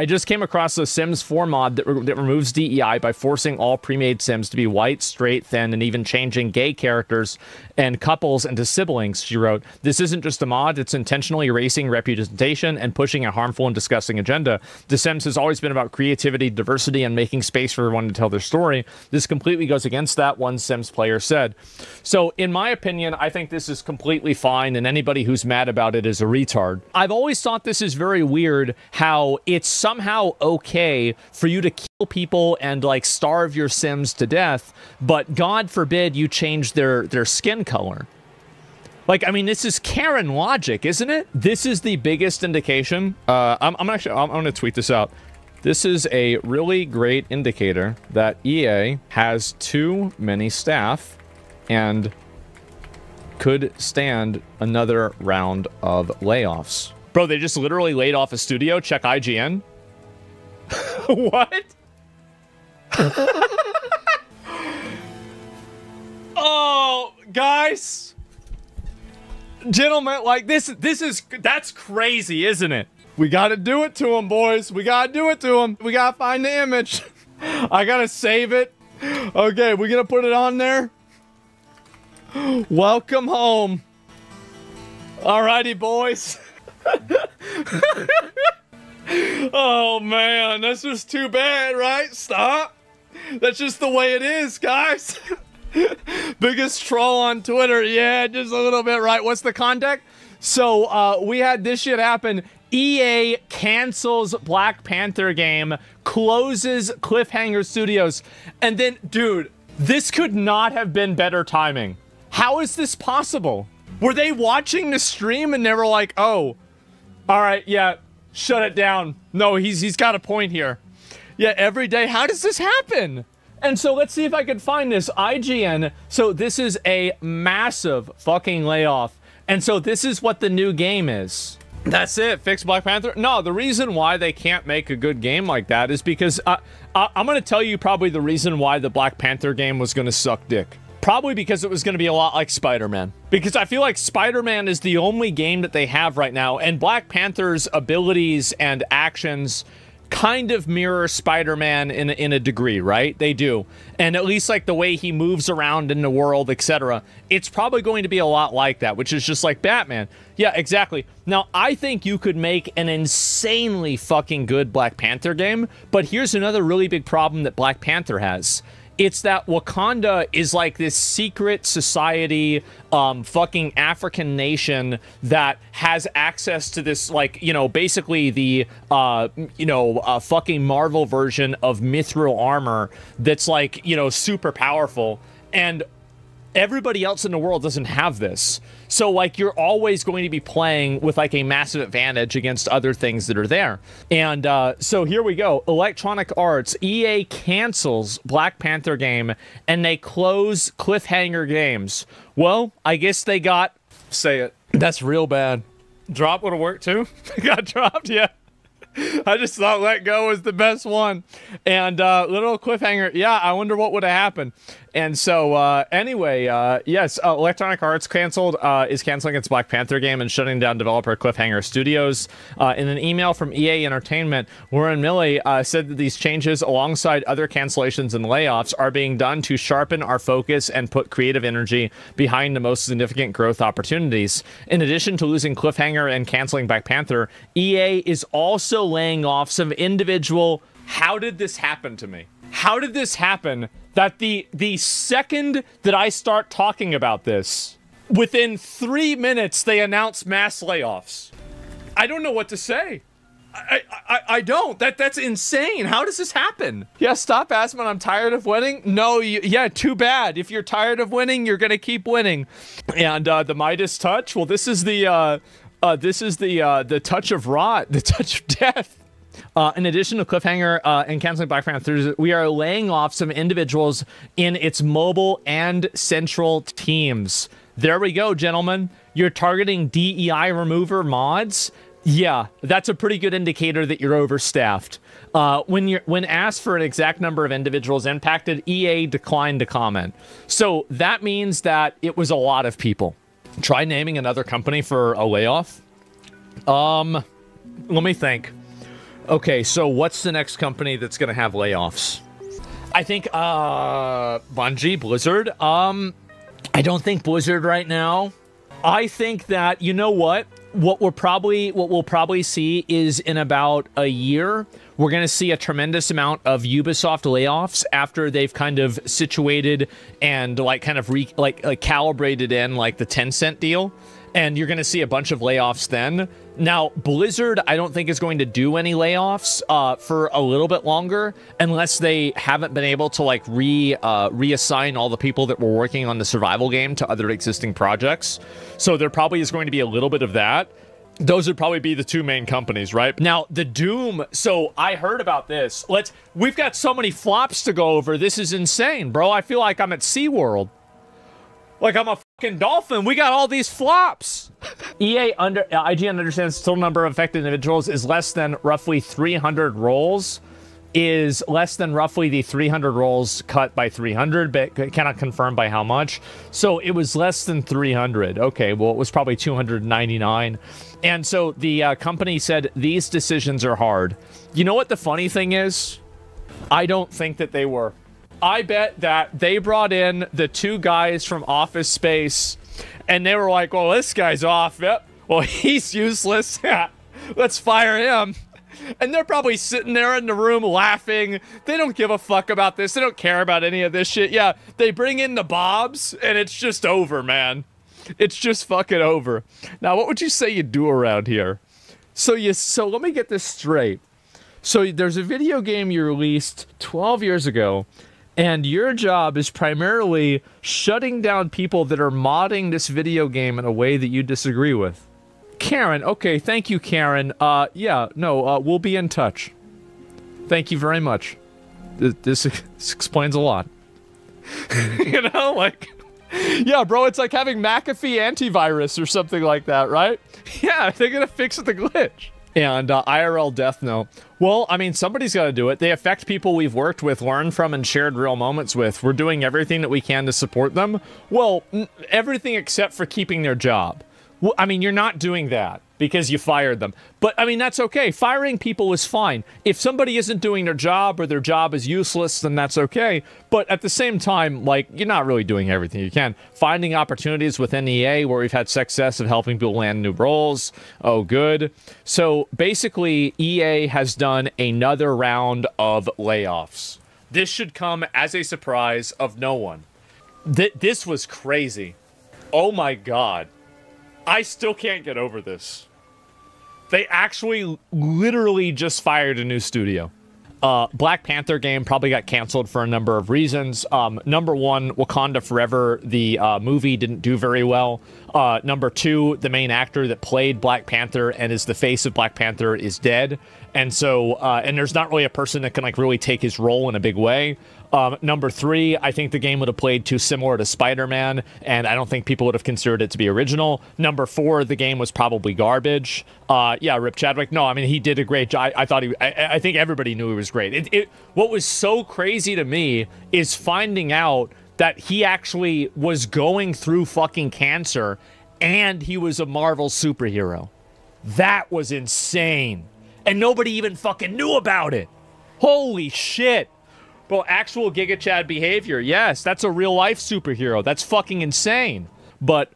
I just came across a Sims 4 mod that removes DEI by forcing all pre-made Sims to be white, straight, thin, and even changing gay characters and couples into siblings, she wrote. This isn't just a mod, it's intentionally erasing representation and pushing a harmful and disgusting agenda. The Sims has always been about creativity, diversity, and making space for everyone to tell their story. This completely goes against that, one Sims player said. So, in my opinion, I think this is completely fine, and anybody who's mad about it is a retard. I've always thought this is very weird, how it's somehow okay for you to kill people and, like, starve your Sims to death, but God forbid you change their skin color. Like, I mean, this is Karen logic, isn't it? This is the biggest indication. I'm gonna tweet this out. This is a really great indicator that EA has too many staff and could stand another round of layoffs. Bro, they just literally laid off a studio. Check IGN. What? Oh, guys. Gentlemen, like, that's crazy, isn't it? We gotta do it to him, boys. We gotta do it to him. We gotta find the image. I gotta save it. Okay, we're gonna put it on there. Welcome home. Alrighty, boys. Oh, man. That's just too bad, right? Stop. That's just the way it is, guys. Biggest troll on Twitter. Yeah, just a little bit, right? What's the context? So, we had this shit happen. EA cancels Black Panther game, closes Cliffhanger Studios, and then, dude, this could not have been better timing. How is this possible? Were they watching the stream and they were like, oh, all right, yeah, shut it down. No, he's got a point here. Yeah, every day. How does this happen? And so let's see if I can find this. IGN. So this is a massive fucking layoff. And so this is what the new game is. That's it. Fix Black Panther? No, the reason why they can't make a good game like that is because I'm going to tell you probably the reason why the Black Panther game was going to suck dick. Probably because it was going to be a lot like Spider-Man. Because I feel like Spider-Man is the only game that they have right now, and Black Panther's abilities and actions kind of mirror Spider-Man in a degree, right? They do. And at least like the way he moves around in the world, etc. It's probably going to be a lot like that, which is just like Batman. Yeah, exactly. Now, I think you could make an insanely fucking good Black Panther game, but here's another really big problem that Black Panther has. It's that Wakanda is like this secret society, fucking African nation that has access to this, like, you know, basically the, fucking Marvel version of mithril armor that's like, you know, super powerful. And everybody else in the world doesn't have this. So, like, you're always going to be playing with, like, a massive advantage against other things that are there. And, so here we go. Electronic Arts. EA cancels Black Panther game, and they close Cliffhanger Games. Well, I guess they got... Say it. That's real bad. Drop would have worked, too? Got dropped? Yeah. I just thought Let Go was the best one. And little cliffhanger, yeah, I wonder what would have happened. And so, anyway, yes, Electronic Arts is canceling its Black Panther game and shutting down developer Cliffhanger Studios. In an email from EA Entertainment, Warren Milley said that these changes, alongside other cancellations and layoffs, are being done to sharpen our focus and put creative energy behind the most significant growth opportunities. In addition to losing Cliffhanger and canceling Black Panther, EA is also laying off some individual... How did this happen to me? How did this happen that the second that I start talking about this, within 3 minutes, they announce mass layoffs? I don't know what to say. I don't. That's insane. How does this happen? Yeah, stop asking. I'm tired of winning. No, yeah, too bad. If you're tired of winning, you're gonna keep winning. And the Midas touch. Well, this is the touch of rot, the touch of death. In addition to Cliffhanger and canceling Black Panther, we are laying off some individuals in its mobile and central teams. There we go, gentlemen. You're targeting DEI remover mods. Yeah, that's a pretty good indicator that you're overstaffed. When asked for an exact number of individuals impacted, EA declined to comment. So that means that it was a lot of people. Try naming another company for a layoff. Let me think. Okay, so what's the next company that's gonna have layoffs? I think Bungie, Blizzard. I don't think Blizzard right now. I think that, you know what? What we'll probably see is in about a year, we're going to see a tremendous amount of Ubisoft layoffs after they've kind of situated and like kind of calibrated in like the Tencent deal. And you're going to see a bunch of layoffs then. Now, Blizzard, I don't think is going to do any layoffs for a little bit longer, unless they haven't been able to like reassign all the people that were working on the survival game to other existing projects. So there probably is going to be a little bit of that. Those would probably be the two main companies, right? Now, the Doom, so I heard about this. We've got so many flops to go over. This is insane, bro. I feel like I'm at SeaWorld. Like I'm a fucking dolphin. We got all these flops. IGN understands the total number of affected individuals is less than roughly 300 roles. Is less than roughly the 300 roles cut by 300, but cannot confirm by how much. So it was less than 300. Okay, well, it was probably 299. And so the company said, these decisions are hard. You know what the funny thing is? I don't think that they were. I bet that they brought in the two guys from Office Space, and they were like, well, this guy's off. Yep. Well, he's useless. Let's fire him. And they're probably sitting there in the room laughing. They don't give a fuck about this. They don't care about any of this shit. Yeah, they bring in the Bobs, and it's just over, man. It's just fucking over. Now, what would you say you do around here? So let me get this straight. So there's a video game you released 12 years ago, and your job is primarily shutting down people that are modding this video game in a way that you disagree with. Karen, okay, thank you, Karen. We'll be in touch. Thank you very much. This explains a lot. You know, like, yeah, bro, it's like having McAfee antivirus or something like that, right? Yeah, they're gonna fix the glitch. And IRL Death Note. Well, I mean, somebody's got to do it. They affect people we've worked with, learned from, and shared real moments with. We're doing everything that we can to support them. Well, everything except for keeping their job. Well, I mean, you're not doing that because you fired them. But, I mean, that's okay. Firing people is fine. If somebody isn't doing their job or their job is useless, then that's okay. But at the same time, like, you're not really doing everything you can. Finding opportunities within EA where we've had success of helping people land new roles. Oh, good. So, basically, EA has done another round of layoffs. This should come as a surprise of no one. This was crazy. Oh, my God. I still can't get over this. They actually literally just fired a new studio. Black Panther game probably got canceled for a number of reasons. Number one, Wakanda Forever, the movie didn't do very well. Number two, the main actor that played Black Panther and is the face of Black Panther is dead. And so, and there's not really a person that can like really take his role in a big way. Number three, I think the game would have played too similar to Spider-Man, and I don't think people would have considered it to be original. Number four, the game was probably garbage. Yeah, Rip Chadwick. No, I mean, he did a great job. I think everybody knew he was great. What was so crazy to me is finding out that he actually was going through fucking cancer, and he was a Marvel superhero. That was insane. And nobody even fucking knew about it. Holy shit. Bro, actual Giga Chad behavior. Yes, that's a real life superhero. That's fucking insane. But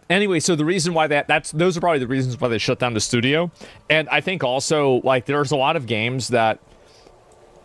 anyway, so the reason why those are probably the reasons why they shut down the studio. And I think also, like, there's a lot of games that,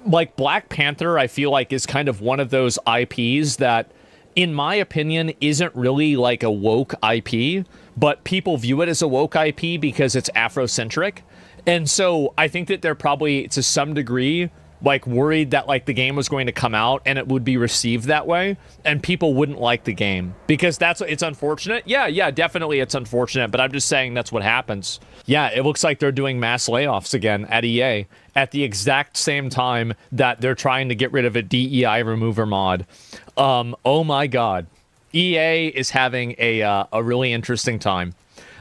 like Black Panther, I feel like is kind of one of those IPs that, in my opinion, isn't really like a woke IP, but people view it as a woke IP because it's Afrocentric. And so I think that they're probably, to some degree, like worried that like the game was going to come out and it would be received that way and people wouldn't like the game because it's unfortunate. Yeah, definitely it's unfortunate, but I'm just saying that's what happens. Yeah, it looks like they're doing mass layoffs again at EA at the exact same time that they're trying to get rid of a DEI remover mod. Oh my God. EA is having a really interesting time.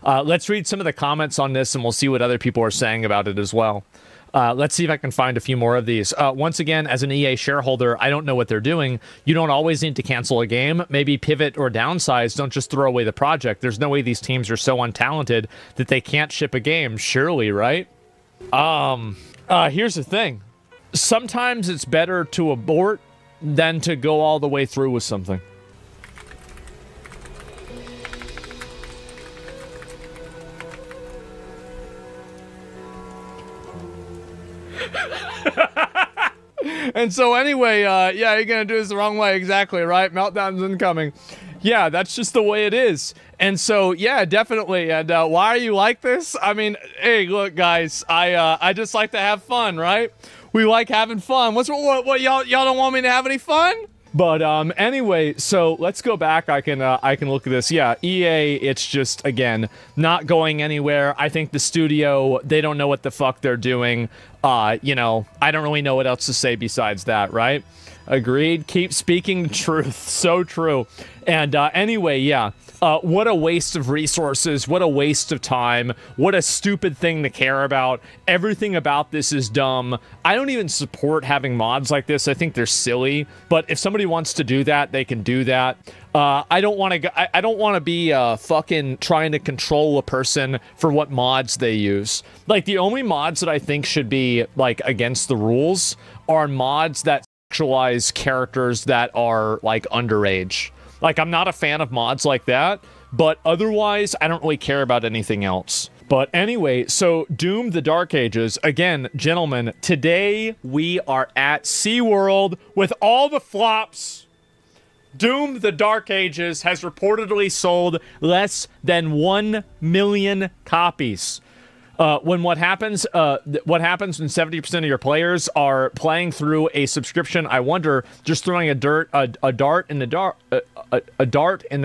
Let's read some of the comments on this and we'll see what other people are saying about it as well. Let's see if I can find a few more of these. Once again, as an EA shareholder, I don't know what they're doing. You don't always need to cancel a game. Maybe pivot or downsize. Don't just throw away the project. There's no way these teams are so untalented that they can't ship a game. Surely, right? Here's the thing. Sometimes it's better to abort than to go all the way through with something. And so anyway, yeah, you're gonna do this the wrong way, exactly, right? Meltdown's incoming. Yeah, that's just the way it is. And so, yeah, definitely. And why are you like this? I mean, hey, look, guys, I just like to have fun, right? We like having fun. What y'all don't want me to have any fun? But anyway, so let's go back. I can look at this. Yeah, EA, it's just, again, not going anywhere. I think the studio, they don't know what the fuck they're doing. You know, I don't really know what else to say besides that, right? Agreed. Keep speaking the truth. So true. And anyway, yeah. What a waste of resources. What a waste of time. What a stupid thing to care about. Everything about this is dumb. I don't even support having mods like this. I think they're silly. But if somebody wants to do that, they can do that. I don't want to be fucking trying to control a person for what mods they use. Like, the only mods that I think should be, like, against the rules are mods that sexualize characters that are, like, underage. Like, I'm not a fan of mods like that, but otherwise, I don't really care about anything else. But anyway, so Doom the Dark Ages, again, gentlemen, today we are at SeaWorld with all the flops. Doom the Dark Ages has reportedly sold less than 1 million copies. What happens when 70% of your players are playing through a subscription? I wonder, just throwing a dart in the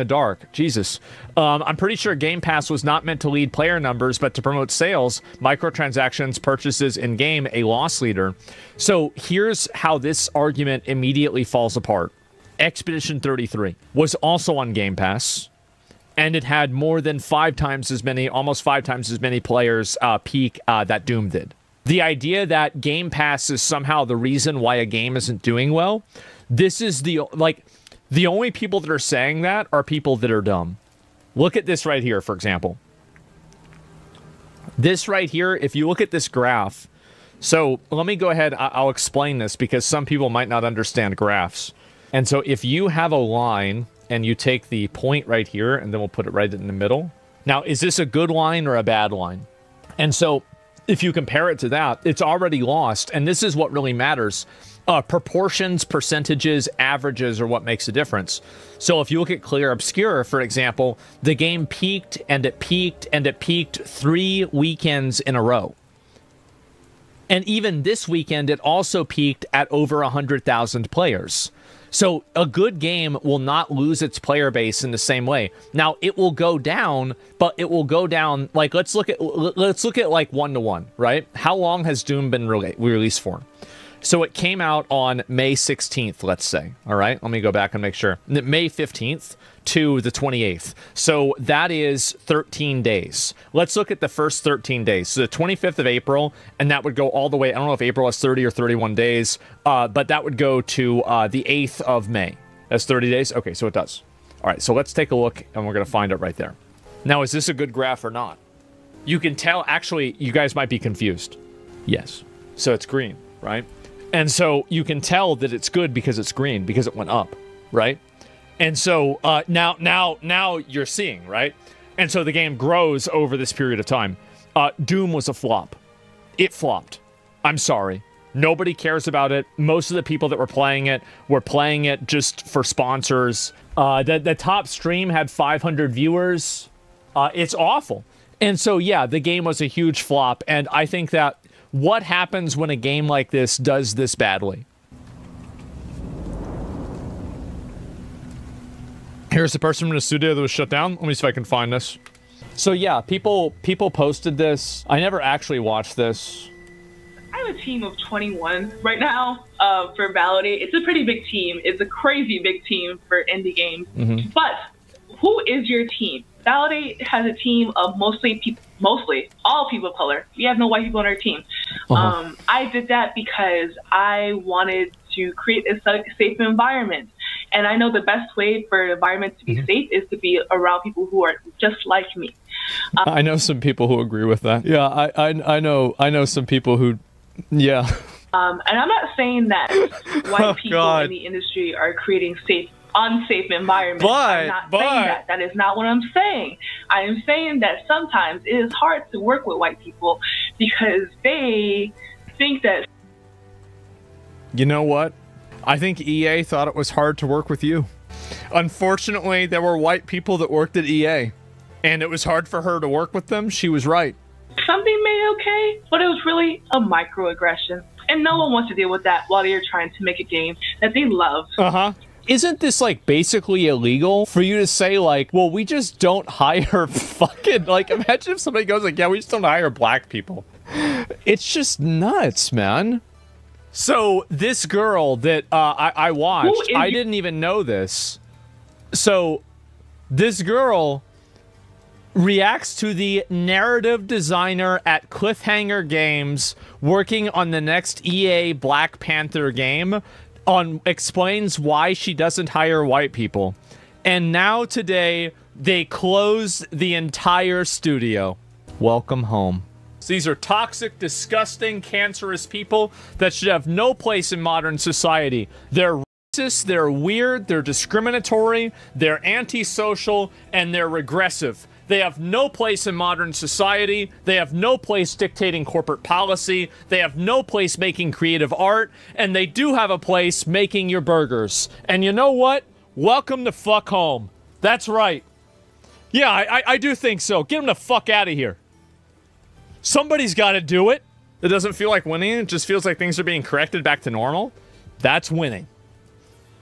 dark. Jesus. I'm pretty sure Game Pass was not meant to lead player numbers, but to promote sales, microtransactions, purchases in game, a loss leader. So here's how this argument immediately falls apart. Expedition 33 was also on Game Pass, and it had more than 5 times as many, almost 5 times as many players peak that Doom did. The idea that Game Pass is somehow the reason why a game isn't doing well, this is the only people that are saying that are people that are dumb. Look at this right here, for example. This right here, if you look at this graph, so let me go ahead, I'll explain this because some people might not understand graphs. And so if you have a line and you take the point right here, and then we'll put it right in the middle. Now, is this a good line or a bad line? And so if you compare it to that, it's already lost. And this is what really matters. Proportions, percentages, averages are what makes a difference. So if you look at Clear Obscure, for example, the game peaked and it peaked and it peaked 3 weekends in a row. And even this weekend, it also peaked at over 100,000 players. So a good game will not lose its player base in the same way. Now, it will go down, but it will go down, like, let's look at like 1-to-1, right? How long has Doom been released for? So it came out on May 16th, let's say, all right? Let me go back and make sure. May 15th to the 28th. So that is 13 days. Let's look at the first 13 days. So the 25th of April, and that would go all the way, I don't know if April has 30 or 31 days, but that would go to the 8th of May. That's 30 days? Okay, so it does. All right, so let's take a look, and we're going to find it right there. Now, is this a good graph or not? You can tell, actually, you guys might be confused. Yes. So it's green, right? And so you can tell that it's good because it's green, because it went up, right? And so now you're seeing, right? And so the game grows over this period of time. Doom was a flop. It flopped. I'm sorry. Nobody cares about it. Most of the people that were playing it just for sponsors. The top stream had 500 viewers. It's awful. And so, yeah, the game was a huge flop. And I think that what happens when a game like this does this badly? Here's the person from the studio that was shut down. Let me see if I can find this. So yeah, people posted this. I never actually watched this. I have a team of 21 right now for Validate. It's a pretty big team. It's a crazy big team for indie games. Mm-hmm. But who is your team? Validate has a team of mostly all people of color. We have no white people on our team. Uh-huh. I did that because I wanted to create a safe environment. And I know the best way for an environment to be mm-hmm. safe is to be around people who are just like me. I know some people who agree with that. Yeah, I know some people who Yeah. And I'm not saying that white people God. in the industry are creating unsafe environments. I'm not saying that. That is not what I'm saying. I am saying that sometimes it is hard to work with white people because they think that. You know what? I think EA thought it was hard to work with you. Unfortunately, there were white people that worked at EA, and it was hard for her to work with them. She was right. Something made okay, but it was really a microaggression. And no one wants to deal with that while you're trying to make a game that they love. Uh-huh. Isn't this, like, basically illegal for you to say, like, well, we just don't hire fucking, like, imagine if somebody goes like, yeah, we just don't hire black people. It's just nuts, man. So, this girl that I watched, I didn't even know this. So, this girl reacts to the narrative designer at Cliffhanger Games working on the next EA Black Panther game, explains why she doesn't hire white people. And now today, they close the entire studio. Welcome home. These are toxic, disgusting, cancerous people that should have no place in modern society. They're racist, they're weird, they're discriminatory, they're antisocial, and they're regressive. They have no place in modern society. They have no place dictating corporate policy. They have no place making creative art. And they do have a place making your burgers. And you know what? Welcome to fuck home. That's right. Yeah, I do think so. Get them the fuck out of here. Somebody's got to do it. It doesn't feel like winning. It just feels like things are being corrected back to normal. That's winning.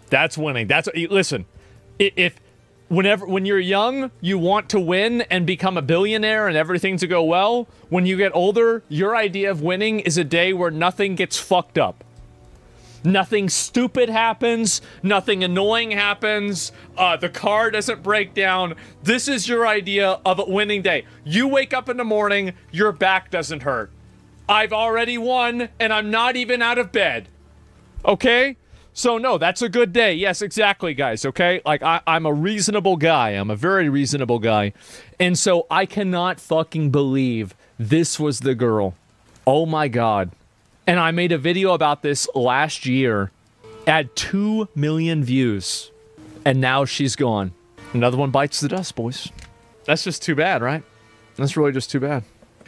That's winning. Listen, when you're young, you want to win and become a billionaire and everything to go well. When you get older, your idea of winning is a day where nothing gets fucked up. Nothing stupid happens. Nothing annoying happens. The car doesn't break down. This is your idea of a winning day. You wake up in the morning, your back doesn't hurt. I've already won, and I'm not even out of bed. Okay? So, no, that's a good day. Yes, exactly, guys, okay? Like, I'm a reasonable guy. I'm a very reasonable guy. And so, I cannot fucking believe this was the girl. Oh, my God. And I made a video about this last year. Had 2 million views. And now she's gone. Another one bites the dust, boys. That's just too bad, right? That's really just too bad.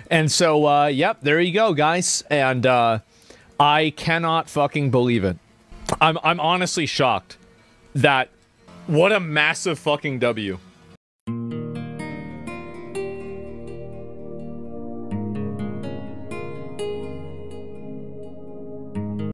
And so, yep, there you go, guys. And, I cannot fucking believe it. I'm honestly shocked that what a massive fucking W.